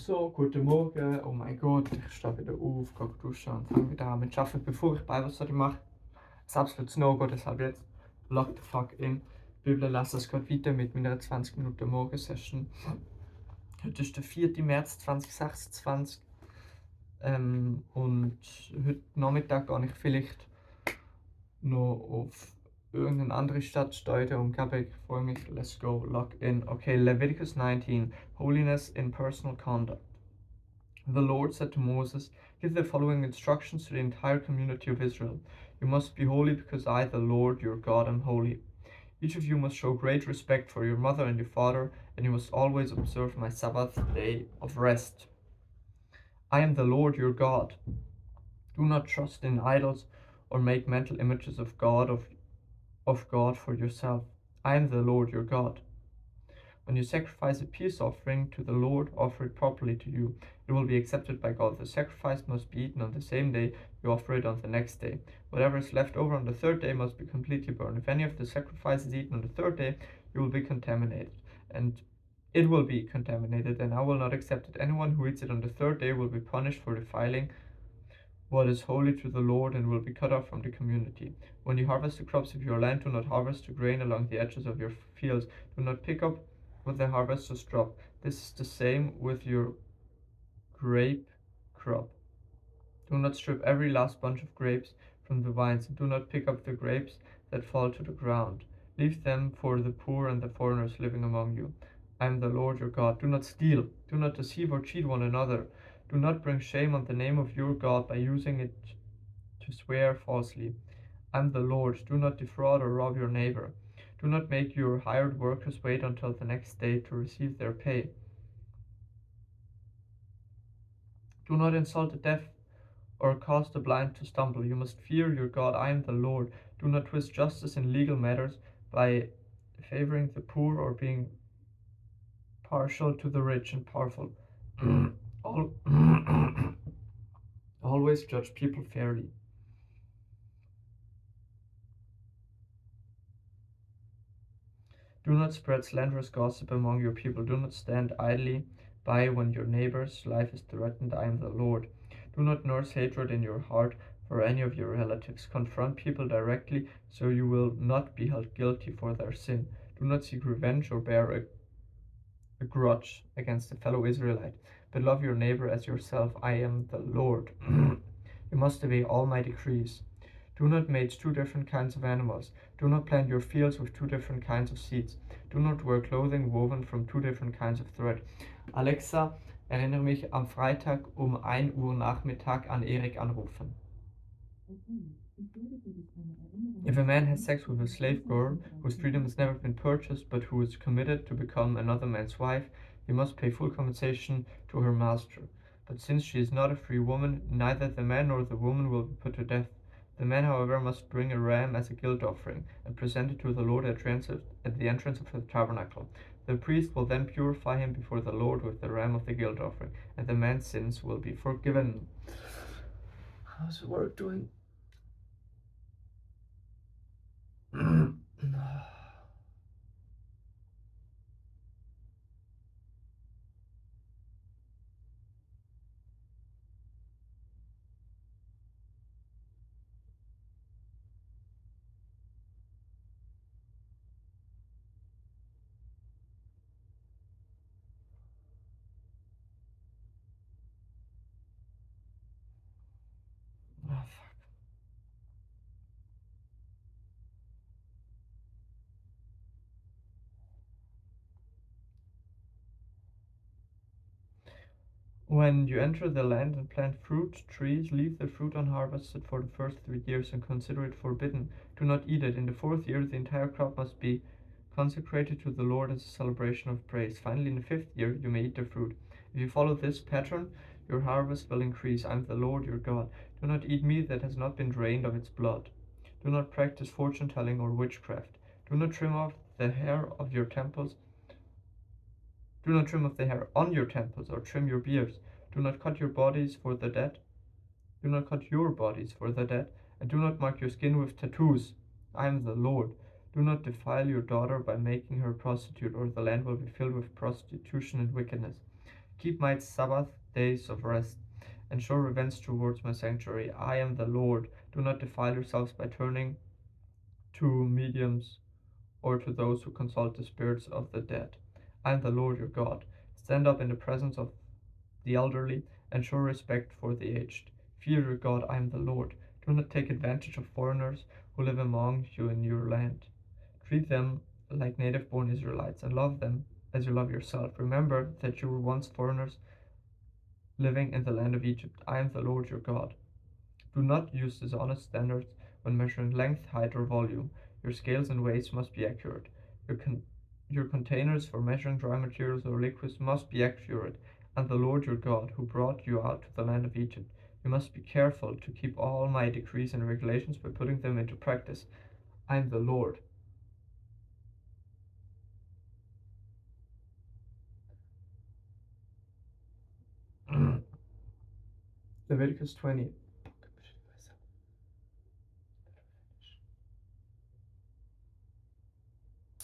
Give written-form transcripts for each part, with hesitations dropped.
So, guten Morgen. Oh mein Gott, ich stehe wieder auf, gehe duschen und fange wieder an mit Arbeiten, bevor ich Bible Study mache. Das ist absolutes No-Go, deshalb jetzt lock the fuck in. Bibel lese es geht weiter mit meiner 20 Minuten Morgensession. Heute ist der 4. März 2026 und heute Nachmittag gehe ich vielleicht noch auf irgendeine andere Stadt, Städte, Umgebung. Ich freue mich, let's go, lock in. Okay, Leviticus 19, Holiness in Personal Conduct. The Lord said to Moses, "Give the following instructions to the entire community of Israel. You must be holy because I, the Lord your God, am holy. Each of you must show great respect for your mother and your father, and you must always observe my Sabbath day of rest. I am the Lord your God. Do not trust in idols or make mental images of God for yourself. I am the Lord your God. When you sacrifice a peace offering to the Lord, offer it properly to you. It will be accepted by God. The sacrifice must be eaten on the same day. You offer it on the next day. Whatever is left over on the third day must be completely burned. If any of the sacrifice is eaten on the third day, you will be contaminated, and it will be contaminated, and I will not accept it. Anyone who eats it on the third day will be punished for defiling what is holy to the Lord and will be cut off from the community. When you harvest the crops of your land, do not harvest the grain along the edges of your fields. Do not pick up what the harvesters drop. This is the same with your grape crop. Do not strip every last bunch of grapes from the vines, and do not pick up the grapes that fall to the ground. Leave them for the poor and the foreigners living among you. I am the Lord your God. Do not steal. Do not deceive or cheat one another. Do not bring shame on the name of your God by using it to swear falsely. I am the Lord. Do not defraud or rob your neighbor. Do not make your hired workers wait until the next day to receive their pay. Do not insult the deaf or cause the blind to stumble. You must fear your God. I am the Lord. Do not twist justice in legal matters by favoring the poor or being partial to the rich and powerful. Always judge people fairly. Do not spread slanderous gossip among your people. Do not stand idly by when your neighbor's life is threatened. I am the Lord. Do not nurse hatred in your heart for any of your relatives. Confront people directly so you will not be held guilty for their sin. Do not seek revenge or bear a grudge against a fellow Israelite, but love your neighbor as yourself. I am the Lord. You must obey all my decrees. Do not mate two different kinds of animals. Do not plant your fields with two different kinds of seeds. Do not wear clothing woven from two different kinds of thread. Alexa, erinnere mich am Freitag 1 Uhr Nachmittag an Erik anrufen. If a man has sex with a slave girl whose freedom has never been purchased but who is committed to become another man's wife, he must pay full compensation to her master. But since she is not a free woman, neither the man nor the woman will be put to death. The man, however, must bring a ram as a guilt offering and present it to the Lord at the entrance of the tabernacle. The priest will then purify him before the Lord with the ram of the guilt offering, and the man's sins will be forgiven. How's the work doing? Oh, fuck. When you enter the land and plant fruit trees, leave the fruit unharvested for the first 3 years and consider it forbidden. Do not eat it. In the 4th year, the entire crop must be consecrated to the Lord as a celebration of praise. Finally, in the 5th year, you may eat the fruit. If you follow this pattern, your harvest will increase. I am the Lord your God. Do not eat meat that has not been drained of its blood. Do not practice fortune telling or witchcraft. Do not trim off the hair of your temples. Do not trim off the hair on your temples or trim your beards. Do not cut your bodies for the dead. Do not cut your bodies for the dead, and do not mark your skin with tattoos. I am the Lord. Do not defile your daughter by making her a prostitute, or the land will be filled with prostitution and wickedness. Keep my Sabbath days of rest, and show reverence towards my sanctuary. I am the Lord. Do not defile yourselves by turning to mediums or to those who consult the spirits of the dead. I am the Lord your God. Stand up in the presence of the elderly and show respect for the aged. Fear your God, I am the Lord. Do not take advantage of foreigners who live among you in your land. Treat them like native born Israelites and love them as you love yourself. Remember that you were once foreigners living in the land of Egypt. I am the Lord your God. Do not use dishonest standards when measuring length, height, or volume. Your scales and weights must be accurate. Your containers for measuring dry materials or liquids must be accurate. And the Lord your God, who brought you out to the land of Egypt, you must be careful to keep all my decrees and regulations by putting them into practice. I am the Lord. Leviticus 20.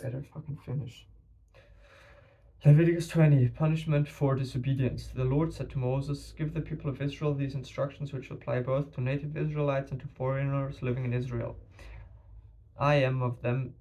Better fucking finish. Leviticus 20. Punishment for disobedience. The Lord said to Moses, give the people of Israel these instructions which apply both to native Israelites and to foreigners living in Israel. I am of them.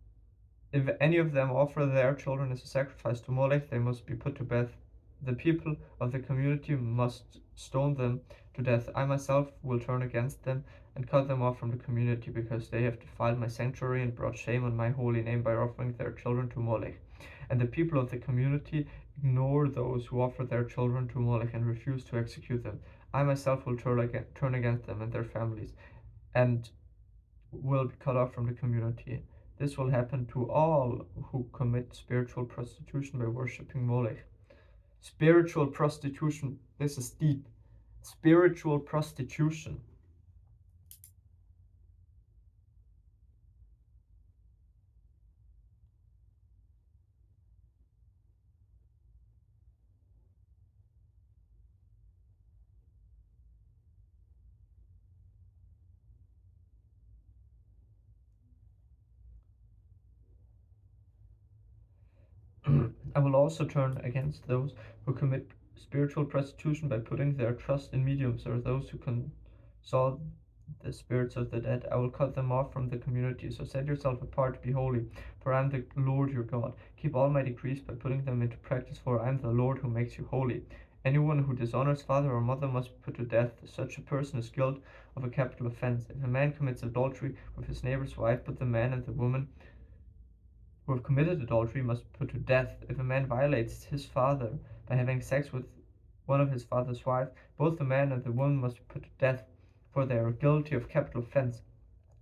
If any of them offer their children as a sacrifice to Molech, they must be put to death. The people of the community must stone them to death. I myself will turn against them and cut them off from the community because they have defiled my sanctuary and brought shame on my holy name by offering their children to Molech. And the people of the community ignore those who offer their children to Molech and refuse to execute them. I myself will turn against them and their families and will be cut off from the community. This will happen to all who commit spiritual prostitution by worshipping Molech. Spiritual prostitution, this is deep. Spiritual prostitution. I will also turn against those who commit spiritual prostitution by putting their trust in mediums or those who consult the spirits of the dead. I will cut them off from the community. So set yourself apart to be holy, for I am the Lord your God. Keep all my decrees by putting them into practice, for I am the Lord who makes you holy. Anyone who dishonors father or mother must be put to death. Such a person is guilty of a capital offense. If a man commits adultery with his neighbor's wife, but the man and the woman who have committed adultery must be put to death. If a man violates his father by having sex with one of his father's wives, both the man and the woman must be put to death, for they are guilty of capital offense.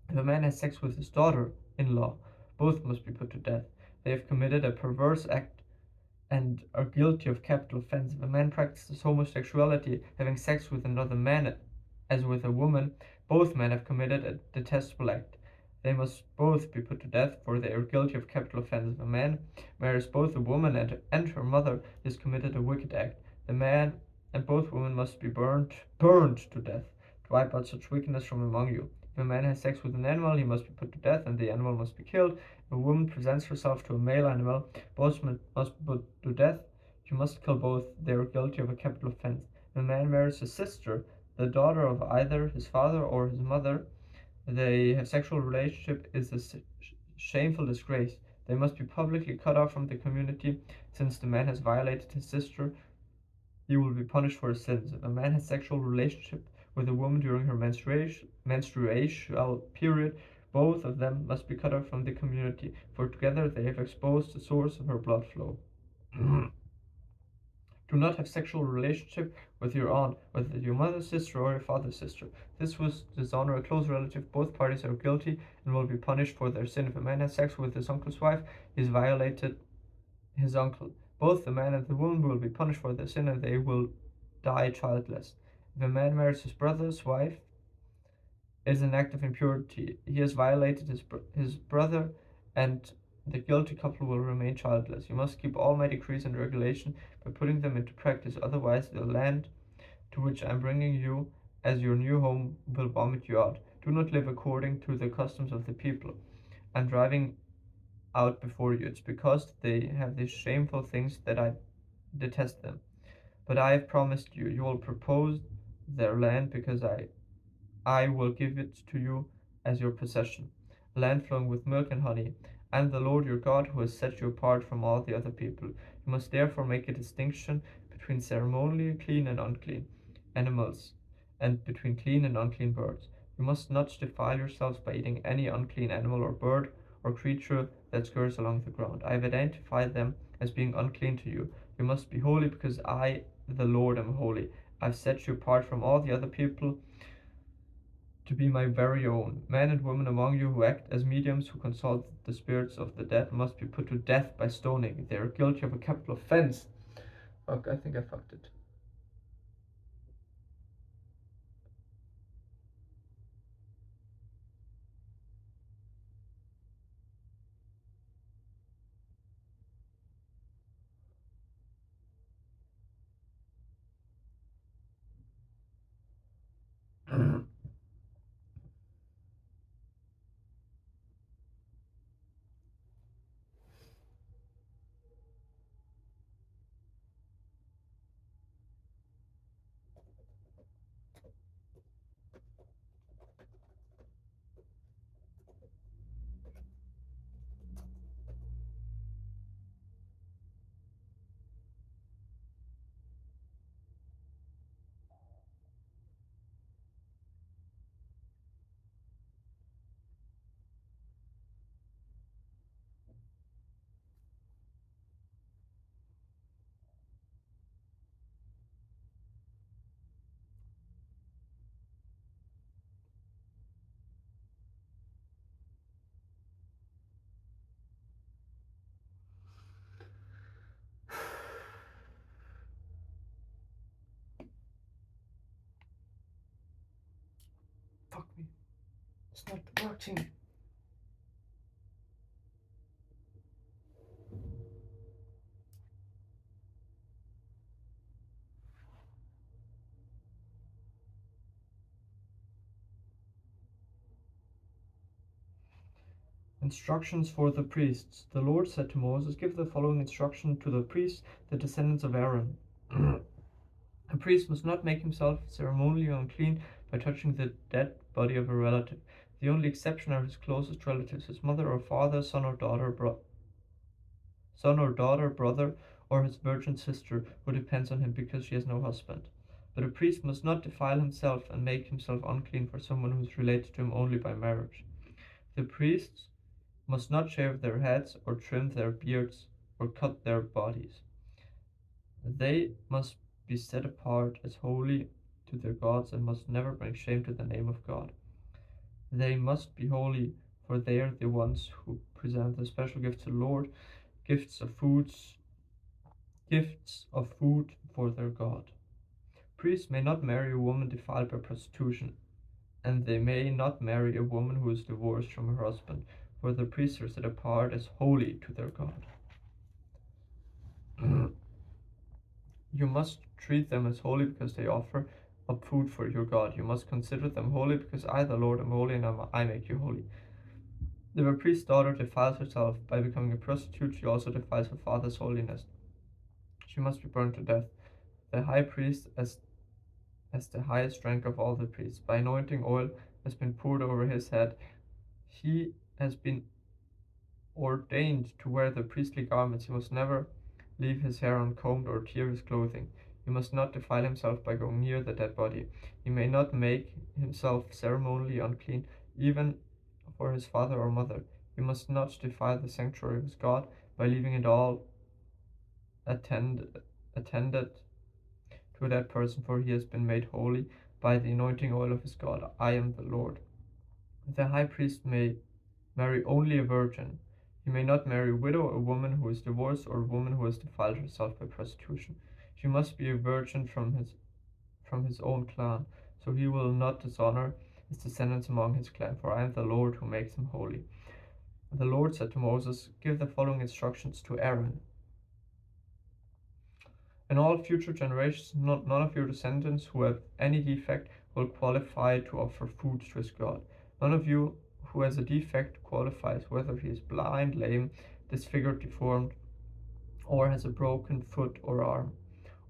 If a man has sex with his daughter-in-law, both must be put to death. They have committed a perverse act and are guilty of capital offense. If a man practices homosexuality, having sex with another man as with a woman, both men have committed a detestable act. They must both be put to death, for they are guilty of capital offense. If a man marries both a woman and her mother, he has committed a wicked act. The man and both women must be burned to death, to wipe out such wickedness from among you. If a man has sex with an animal, he must be put to death, and the animal must be killed. If a woman presents herself to a male animal, both must be put to death. You must kill both. They are guilty of a capital offense. If a man marries his sister, the daughter of either his father or his mother, they have sexual relationship is a shameful disgrace. They must be publicly cut off from the community. Since the man has violated his sister, he will be punished for his sins. If a man has sexual relationship with a woman during her menstrual period, both of them must be cut off from the community, for together they have exposed the source of her blood flow. Do not have sexual relationship with your aunt, whether your mother's sister or your father's sister. This was dishonor a close relative. Both parties are guilty and will be punished for their sin. If a man has sex with his uncle's wife, he has violated his uncle. Both the man and the woman will be punished for their sin, and they will die childless. If a man marries his brother's wife, it is an act of impurity. He has violated his brother, and the guilty couple will remain childless. You must keep all my decrees and regulations by putting them into practice. Otherwise, the land to which I am bringing you as your new home will vomit you out. Do not live according to the customs of the people I'm driving out before you. It's because they have these shameful things that I detest them. But I have promised you, you will propose their land, because I will give it to you as your possession, a land flowing with milk and honey. I am the Lord your God, who has set you apart from all the other people. You must therefore make a distinction between ceremonially clean and unclean animals, and between clean and unclean birds. You must not defile yourselves by eating any unclean animal or bird or creature that scurries along the ground. I have identified them as being unclean to you. You must be holy, because I, the Lord, am holy. I have set you apart from all the other people to be my very own. Men and women among you who act as mediums, who consult the spirits of the dead, must be put to death by stoning. They are guilty of a capital offense. Fuck, I think I fucked it. Fuck me. It's not working. Instructions for the priests. The Lord said to Moses, give the following instruction to the priests, the descendants of Aaron. A priest must not make himself ceremonially unclean by touching the dead body of a relative. The only exception are his closest relatives, his mother or father, son or daughter, brother, or his virgin sister, who depends on him because she has no husband. But a priest must not defile himself and make himself unclean for someone who is related to him only by marriage. The priests must not shave their heads, or trim their beards, or cut their bodies. They must be set apart as holy to their gods, and must never bring shame to the name of God. They must be holy, for they are the ones who present the special gifts to the Lord, gifts of food for their God. Priests may not marry a woman defiled by prostitution, and they may not marry a woman who is divorced from her husband, for the priests are set apart as holy to their God. You must treat them as holy because they offer up food for your God. You must consider them holy because I, the Lord, am holy, and I make you holy. If a priest's daughter defiles herself by becoming a prostitute, she also defiles her father's holiness. She must be burned to death. The high priest, as the highest rank of all the priests, by anointing oil has been poured over his head. He has been ordained to wear the priestly garments. He must never leave his hair uncombed or tear his clothing. He must not defile himself by going near the dead body. He may not make himself ceremonially unclean, even for his father or mother. He must not defile the sanctuary of his God by leaving it all attended to that person, for he has been made holy by the anointing oil of his God. I am the Lord. The high priest may marry only a virgin. He may not marry a widow, a woman who is divorced, or a woman who has defiled herself by prostitution. She must be a virgin from his own clan, so he will not dishonor his descendants among his clan, for I am the Lord who makes him holy. The Lord said to Moses, give the following instructions to Aaron. In all future generations, none of your descendants who have any defect will qualify to offer food to his God. None of you who has a defect qualifies, whether he is blind, lame, disfigured, deformed, or has a broken foot or arm,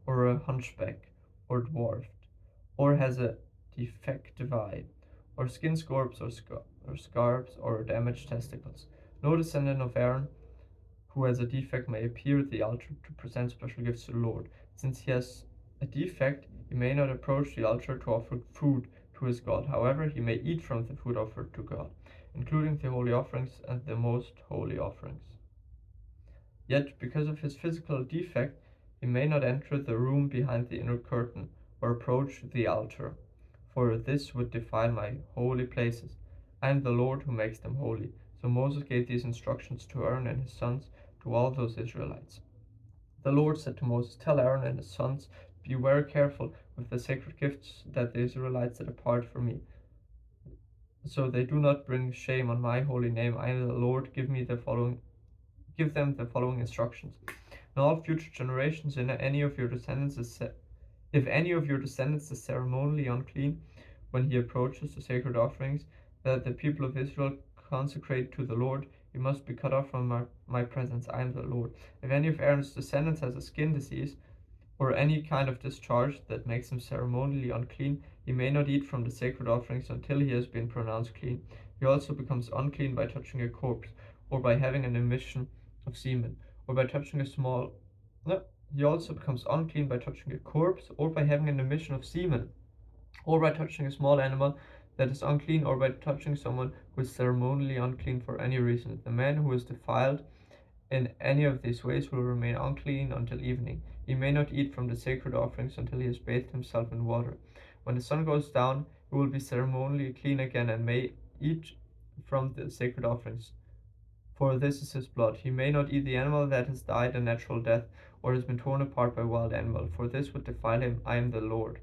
or a hunchback, or dwarfed, or has a defective eye, or skin scabs or scabs, or damaged testicles. No descendant of Aaron who has a defect may appear at the altar to present special gifts to the Lord. Since he has a defect, he may not approach the altar to offer food to his God. However, he may eat from the food offered to God, including the holy offerings and the most holy offerings. Yet, because of his physical defect, he may not enter the room behind the inner curtain or approach the altar, for this would defile my holy places. I am the Lord who makes them holy. So Moses gave these instructions to Aaron and his sons, to all those Israelites. The Lord said to Moses, "Tell Aaron and his sons, be very careful with the sacred gifts that the Israelites set apart for me, so they do not bring shame on my holy name. I am the Lord. Give them the following instructions. In all future generations, if any of your descendants is ceremonially unclean when he approaches the sacred offerings that the people of Israel consecrate to the Lord, he must be cut off from my presence. I am the Lord. If any of Aaron's descendants has a skin disease or any kind of discharge that makes him ceremonially unclean, he may not eat from the sacred offerings until he has been pronounced clean. He also becomes unclean by touching a corpse, or by having an emission of semen, or by touching a small. No, he also becomes unclean by touching a corpse, or by having an emission of semen, or by touching a small animal that is unclean, or by touching someone who is ceremonially unclean for any reason. The man who is defiled in any of these ways will remain unclean until evening. He may not eat from the sacred offerings until he has bathed himself in water. When the sun goes down, he will be ceremonially clean again and may eat from the sacred offerings, for this is his blood. He may not eat the animal that has died a natural death or has been torn apart by a wild animal, for this would defile him. I am the Lord.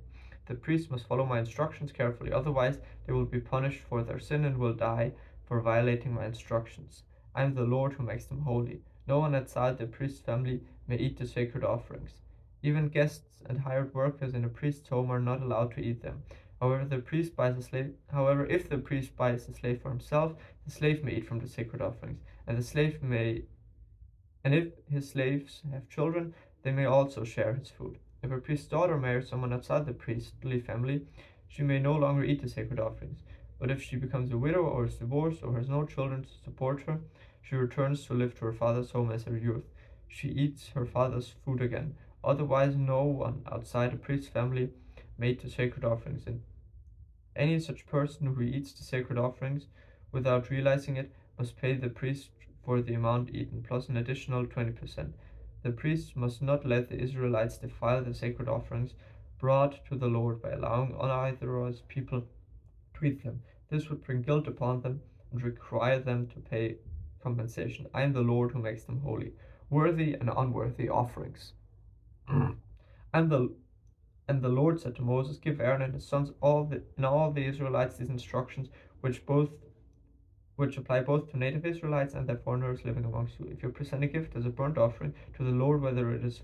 The priests must follow my instructions carefully, otherwise they will be punished for their sin and will die for violating my instructions. I am the Lord who makes them holy. No one outside the priest's family may eat the sacred offerings. Even guests and hired workers in a priest's home are not allowed to eat them. However, if the priest buys a slave for himself, the slave may eat from the sacred offerings, and if his slaves have children, they may also share his food. If a priest's daughter marries someone outside the priestly family, she may no longer eat the sacred offerings. But if she becomes a widow or is divorced or has no children to support her, she returns to live to her father's home as her youth. She eats her father's food again. Otherwise, no one outside a priest's family may eat the sacred offerings. And any such person who eats the sacred offerings without realizing it must pay the priest for the amount eaten, plus an additional 20%. The priest must not let the Israelites defile the sacred offerings brought to the Lord by allowing unauthorized people to eat them. This would bring guilt upon them and require them to pay compensation. I am the Lord who makes them holy, worthy and unworthy offerings. and the and the Lord said to Moses, "Give Aaron and his sons all the Israelites these instructions, which apply both to native Israelites and their foreigners living amongst you. If you present a gift as a burnt offering to the Lord, whether it is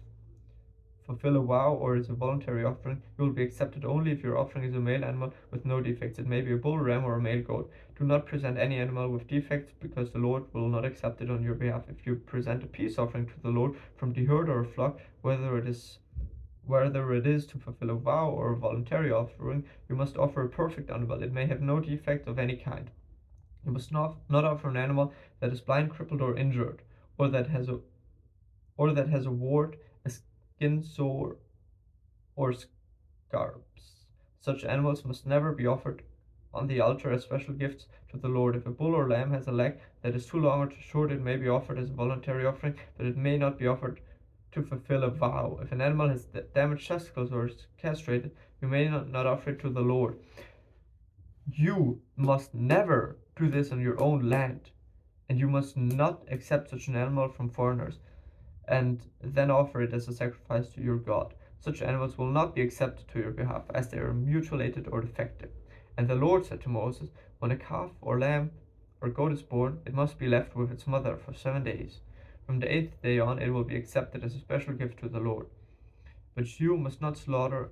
fulfill a vow or is a voluntary offering, you will be accepted only if your offering is a male animal with no defects. It may be a bull, ram, or a male goat. Do not present any animal with defects, because the Lord will not accept it on your behalf. If you present a peace offering to the Lord from the herd or a flock, whether it is to fulfill a vow or a voluntary offering, you must offer a perfect animal. It may have no defect of any kind. You must not offer an animal that is blind, crippled, or injured, or that has a wart, a skin sore, or scabs. Such animals must never be offered on the altar as special gifts to the Lord. If a bull or lamb has a leg that is too long or too short, it may be offered as a voluntary offering, but it may not be offered to fulfill a vow. If an animal has damaged testicles or is castrated, you may not offer it to the Lord. You must never do this on your own land, and you must not accept such an animal from foreigners and then offer it as a sacrifice to your God. Such animals will not be accepted to your behalf, as they are mutilated or defective. And the Lord said to Moses, when a calf or lamb or goat is born, it must be left with its mother for 7 days. From the 8th day on, it will be accepted as a special gift to the Lord. But you must not slaughter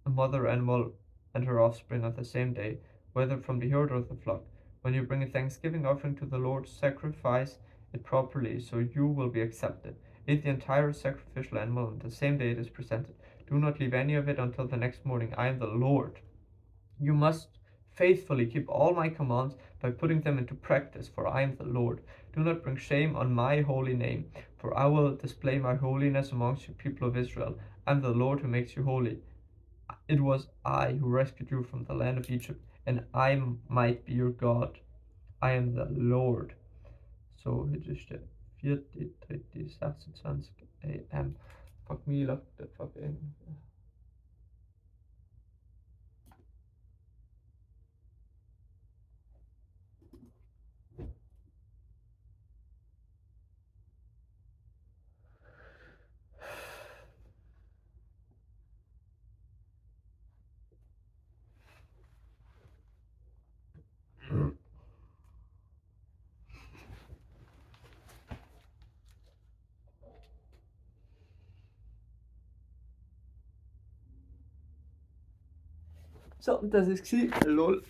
a mother animal and her offspring on the same day, whether from the herd or the flock. When you bring a thanksgiving offering to the Lord, sacrifice it properly, so you will be accepted. Eat the entire sacrificial animal on the same day it is presented. Do not leave any of it until the next morning. I am the Lord. You must faithfully keep all my commands by putting them into practice, for I am the Lord. Do not bring shame on my holy name, for I will display my holiness amongst you people of Israel. I am the Lord who makes you holy. It was I who rescued you from the land of Egypt, and I might be your God. I am the Lord. Så höjdes 4:26 AM. Fuck me, look the fucking. Så, das ist lol.